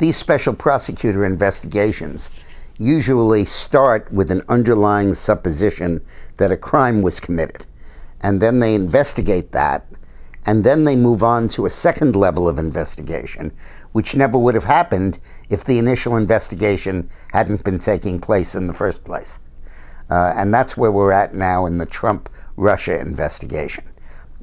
These special prosecutor investigations usually start with an underlying supposition that a crime was committed. And then they investigate that, and then they move on to a second level of investigation, which never would have happened if the initial investigation hadn't been taking place in the first place. And that's where we're at now in the Trump-Russia investigation.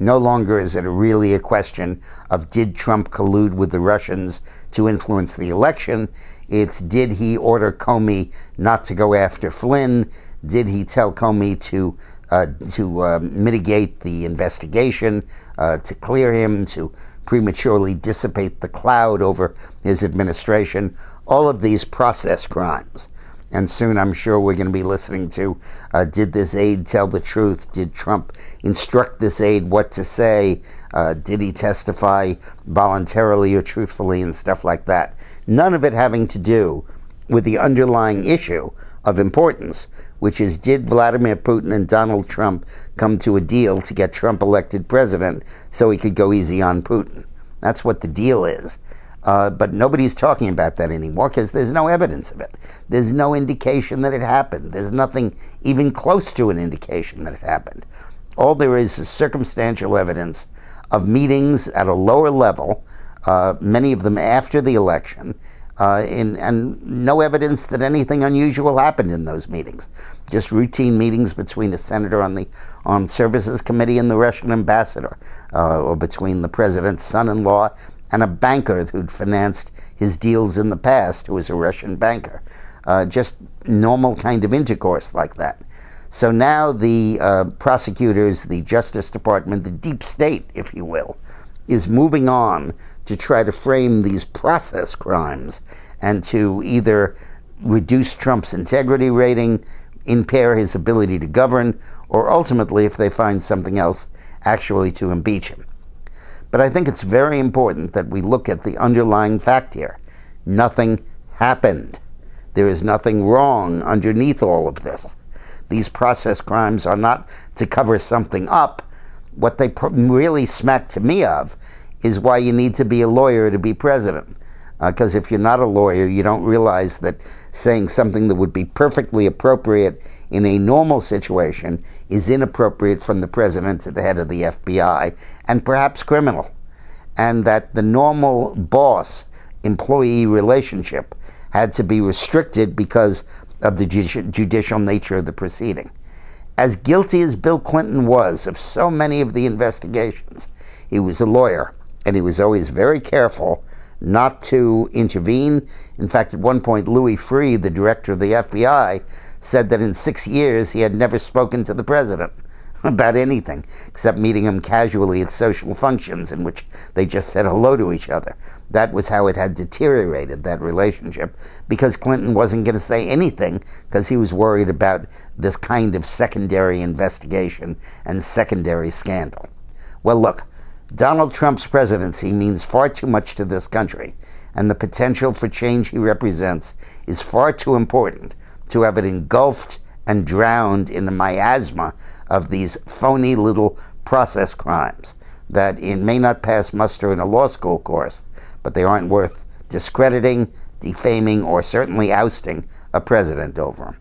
No longer is it really a question of did Trump collude with the Russians to influence the election. It's did he order Comey not to go after Flynn? Did he tell Comey to mitigate the investigation, to clear him, to prematurely dissipate the cloud over his administration? All of these process crimes. And soon I'm sure we're going to be listening to, did this aide tell the truth? Did Trump instruct this aide what to say? Did he testify voluntarily or truthfully and stuff like that? None of it having to do with the underlying issue of importance, which is did Vladimir Putin and Donald Trump come to a deal to get Trump elected president so he could go easy on Putin? That's what the deal is. But nobody's talking about that anymore because there's no evidence of it. There's no indication that it happened. There's nothing even close to an indication that it happened. All there is circumstantial evidence of meetings at a lower level, many of them after the election, and no evidence that anything unusual happened in those meetings. Just routine meetings between a senator on the Armed Services Committee and the Russian ambassador, or between the president's son-in-law and a banker who'd financed his deals in the past, who was a Russian banker. Just normal kind of intercourse like that. So now the prosecutors, the Justice Department, the deep state, if you will, is moving on to try to frame these process crimes and to either reduce Trump's integrity rating, impair his ability to govern, or ultimately, if they find something else, actually to impeach him. But I think it's very important that we look at the underlying fact here. Nothing happened. There is nothing wrong underneath all of this. These process crimes are not to cover something up. What they really smack to me of is why you need to be a lawyer to be president. Because if you're not a lawyer, you don't realize that saying something that would be perfectly appropriate in a normal situation is inappropriate from the president to the head of the FBI, and perhaps criminal. And that the normal boss-employee relationship had to be restricted because of the judicial nature of the proceeding. As guilty as Bill Clinton was of so many of the investigations, he was a lawyer, and he was always very careful not to intervene. In fact, at one point, Louis Freeh, the director of the FBI, said that in 6 years he had never spoken to the president about anything except meeting him casually at social functions in which they just said hello to each other. That was how it had deteriorated, that relationship, because Clinton wasn't going to say anything because he was worried about this kind of secondary investigation and secondary scandal. Well, look, Donald Trump's presidency means far too much to this country, and the potential for change he represents is far too important to have it engulfed and drowned in the miasma of these phony little process crimes that it may not pass muster in a law school course, but they aren't worth discrediting, defaming, or certainly ousting a president over them.